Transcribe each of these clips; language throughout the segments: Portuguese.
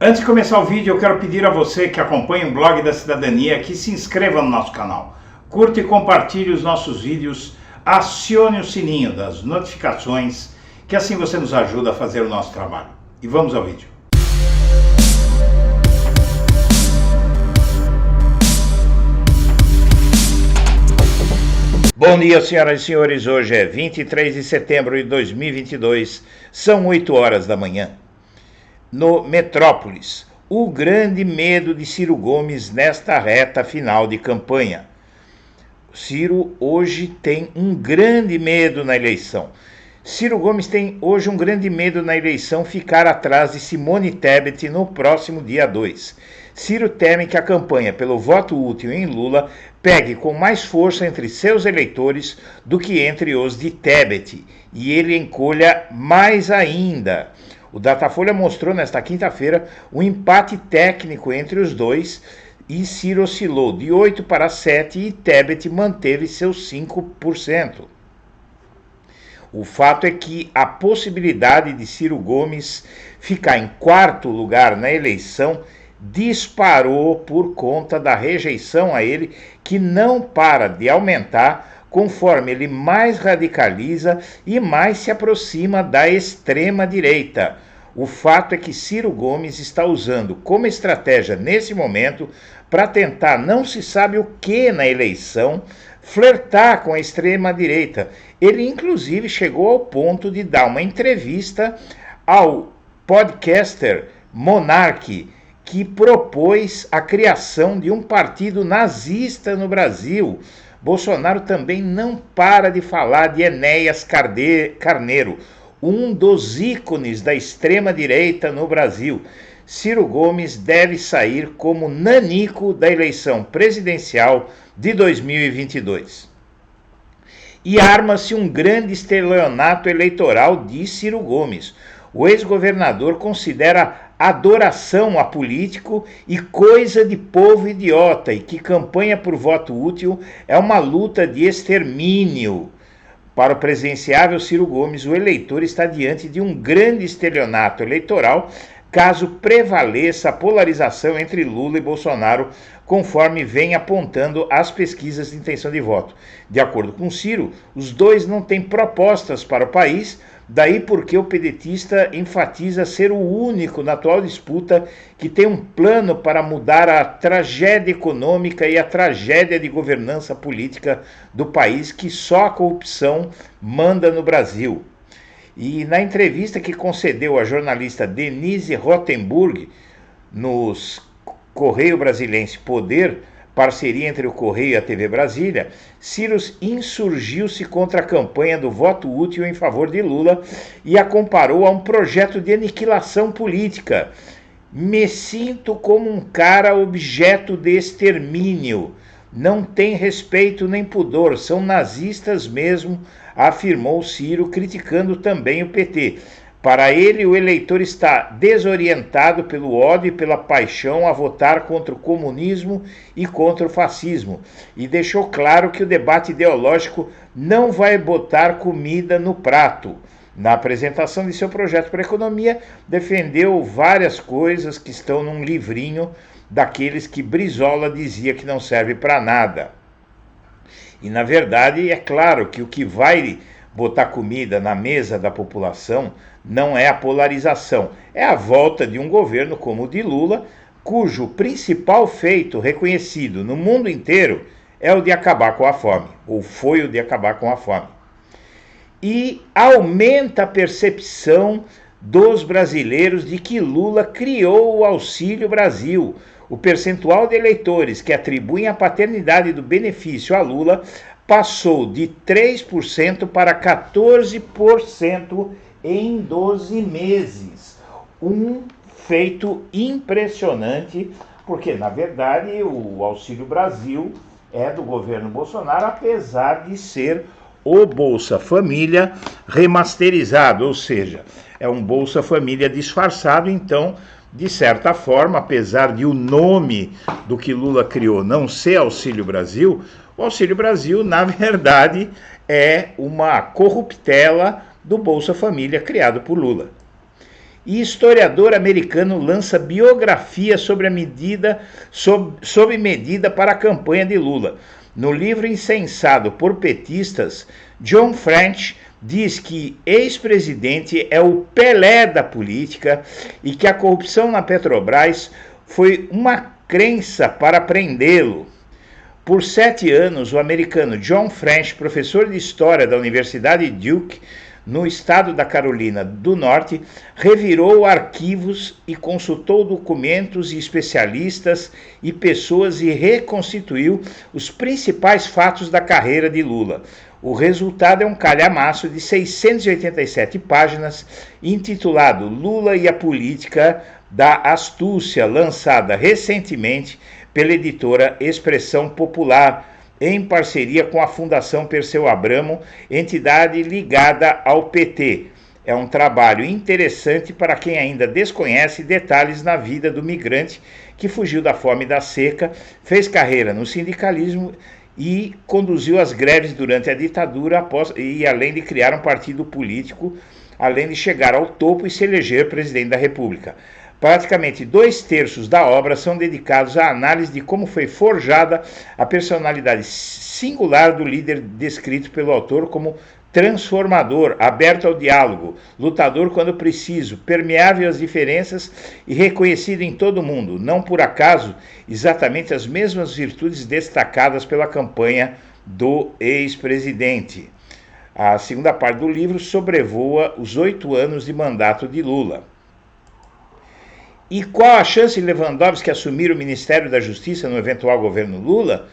Antes de começar o vídeo, eu quero pedir a você que acompanha o Blog da Cidadania que se inscreva no nosso canal, curta e compartilhe os nossos vídeos, acione o sininho das notificações, que assim você nos ajuda a fazer o nosso trabalho. E vamos ao vídeo. Bom dia, senhoras e senhores. Hoje é 23 de setembro de 2022, são 8 horas da manhã. No Metrópolis, o grande medo de Ciro Gomes nesta reta final de campanha. Ciro hoje tem um grande medo na eleição. Ciro Gomes tem hoje um grande medo na eleição ficar atrás de Simone Tebet no próximo dia 2. Ciro teme que a campanha pelo voto útil em Lula pegue com mais força entre seus eleitores do que entre os de Tebet, e ele encolha mais ainda. O Datafolha mostrou nesta quinta-feira um empate técnico entre os dois e Ciro oscilou de 8 para 7 e Tebet manteve seus 5%. O fato é que a possibilidade de Ciro Gomes ficar em quarto lugar na eleição disparou por conta da rejeição a ele, que não para de aumentar conforme ele mais radicaliza e mais se aproxima da extrema-direita. O fato é que Ciro Gomes está usando como estratégia nesse momento para tentar não se sabe o que na eleição, flertar com a extrema-direita. Ele inclusive chegou ao ponto de dar uma entrevista ao podcaster Monark, que propôs a criação de um partido nazista no Brasil. Bolsonaro também não para de falar de Enéas Carneiro, um dos ícones da extrema-direita no Brasil. Ciro Gomes deve sair como nanico da eleição presidencial de 2022. E arma-se um grande estelionato eleitoral de Ciro Gomes. O ex-governador considera adoração a político e coisa de povo idiota, e que campanha por voto útil é uma luta de extermínio. Para o presidenciável Ciro Gomes, o eleitor está diante de um grande estelionato eleitoral caso prevaleça a polarização entre Lula e Bolsonaro, conforme vem apontando as pesquisas de intenção de voto. De acordo com Ciro, os dois não têm propostas para o país, daí porque o pedetista enfatiza ser o único na atual disputa que tem um plano para mudar a tragédia econômica e a tragédia de governança política do país, que só a corrupção manda no Brasil. E na entrevista que concedeu à jornalista Denise Rotenburg nos Correio Brasilense Poder, parceria entre o Correio e a TV Brasília, Ciro insurgiu-se contra a campanha do voto útil em favor de Lula e a comparou a um projeto de aniquilação política. Me sinto como um cara objeto de extermínio. Não tem respeito nem pudor, são nazistas mesmo, afirmou Ciro, criticando também o PT. Para ele, o eleitor está desorientado pelo ódio e pela paixão a votar contra o comunismo e contra o fascismo, e deixou claro que o debate ideológico não vai botar comida no prato. Na apresentação de seu projeto para a economia, defendeu várias coisas que estão num livrinho daqueles que Brizola dizia que não serve para nada. E, na verdade, é claro que o que vai botar comida na mesa da população não é a polarização, é a volta de um governo como o de Lula, cujo principal feito reconhecido no mundo inteiro é o de acabar com a fome, ou foi o de acabar com a fome. E aumenta a percepção dos brasileiros de que Lula criou o Auxílio Brasil. O percentual de eleitores que atribuem a paternidade do benefício a Lula passou de 3% para 14% em 12 meses. Um feito impressionante, porque, na verdade, o Auxílio Brasil é do governo Bolsonaro, apesar de ser o Bolsa Família remasterizado, ou seja, é um Bolsa Família disfarçado. Então, de certa forma, apesar de o nome do que Lula criou não ser Auxílio Brasil, o Auxílio Brasil, na verdade, é uma corruptela do Bolsa Família criado por Lula. E historiador americano lança biografia sobre a medida, sob medida para a campanha de Lula. No livro incensado por petistas, John French diz que ex-presidente é o Pelé da política e que a corrupção na Petrobras foi uma crença para prendê-lo. Por 7 anos, o americano John French, professor de História da Universidade Duke, no estado da Carolina do Norte, revirou arquivos e consultou documentos e especialistas e pessoas e reconstituiu os principais fatos da carreira de Lula. O resultado é um calhamaço de 687 páginas, intitulado Lula e a Política da Astúcia, lançada recentemente pela editora Expressão Popular, em parceria com a Fundação Perseu Abramo, entidade ligada ao PT. É um trabalho interessante para quem ainda desconhece detalhes na vida do migrante que fugiu da fome e da seca, fez carreira no sindicalismo e conduziu as greves durante a ditadura, e além de criar um partido político, além de chegar ao topo e se eleger presidente da República. Praticamente 2/3 da obra são dedicados à análise de como foi forjada a personalidade singular do líder descrito pelo autor como transformador, aberto ao diálogo, lutador quando preciso, permeável às diferenças e reconhecido em todo mundo, não por acaso exatamente as mesmas virtudes destacadas pela campanha do ex-presidente. A segunda parte do livro sobrevoa os 8 anos de mandato de Lula. E qual a chance de Lewandowski assumir o Ministério da Justiça no eventual governo Lula?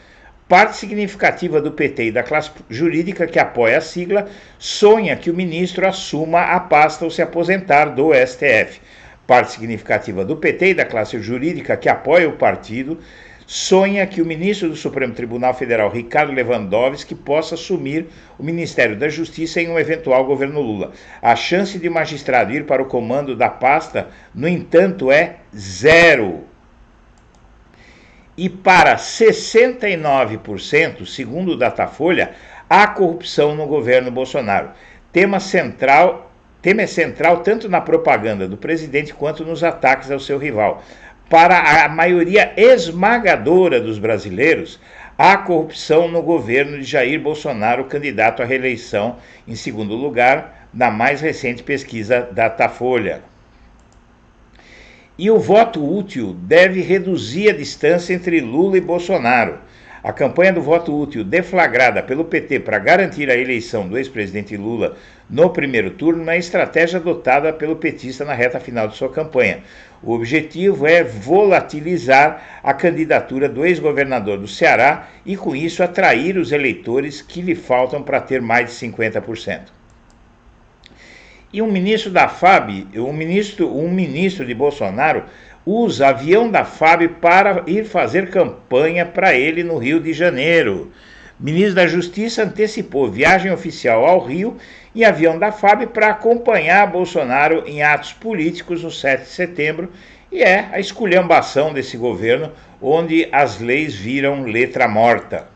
Parte significativa do PT e da classe jurídica que apoia a sigla sonha que o ministro assuma a pasta ao se aposentar do STF. Parte significativa do PT e da classe jurídica que apoia o partido sonha que o ministro do Supremo Tribunal Federal, Ricardo Lewandowski, possa assumir o Ministério da Justiça em um eventual governo Lula. A chance de o magistrado ir para o comando da pasta, no entanto, é 0. E para 69%, segundo o Datafolha, há corrupção no governo Bolsonaro. Tema é central tanto na propaganda do presidente quanto nos ataques ao seu rival. Para a maioria esmagadora dos brasileiros, há corrupção no governo de Jair Bolsonaro, candidato à reeleição em segundo lugar na mais recente pesquisa Datafolha. E o voto útil deve reduzir a distância entre Lula e Bolsonaro. A campanha do voto útil deflagrada pelo PT para garantir a eleição do ex-presidente Lula no primeiro turno é a estratégia adotada pelo petista na reta final de sua campanha. O objetivo é volatilizar a candidatura do ex-governador do Ceará e, com isso, atrair os eleitores que lhe faltam para ter mais de 50%. E um ministro da FAB, um ministro de Bolsonaro, usa avião da FAB para ir fazer campanha para ele no Rio de Janeiro. O ministro da Justiça antecipou viagem oficial ao Rio em avião da FAB para acompanhar Bolsonaro em atos políticos no 7 de setembro, e é a esculhambação desse governo, onde as leis viram letra morta.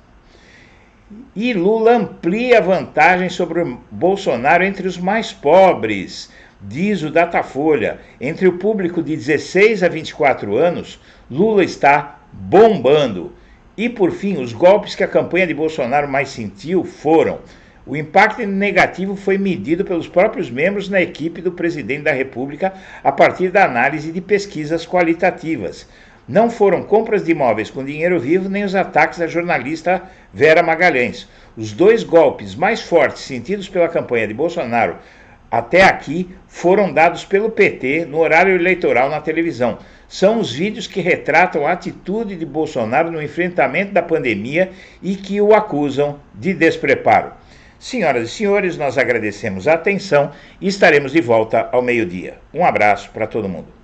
E Lula amplia a vantagem sobre Bolsonaro entre os mais pobres, diz o Datafolha. Entre o público de 16 a 24 anos, Lula está bombando. E, por fim, os golpes que a campanha de Bolsonaro mais sentiu foram: o impacto negativo foi medido pelos próprios membros na equipe do presidente da República a partir da análise de pesquisas qualitativas. Não foram compras de imóveis com dinheiro vivo nem os ataques à jornalista Vera Magalhães. Os 2 golpes mais fortes sentidos pela campanha de Bolsonaro até aqui foram dados pelo PT no horário eleitoral na televisão. São os vídeos que retratam a atitude de Bolsonaro no enfrentamento da pandemia e que o acusam de despreparo. Senhoras e senhores, nós agradecemos a atenção e estaremos de volta ao meio-dia. Um abraço para todo mundo.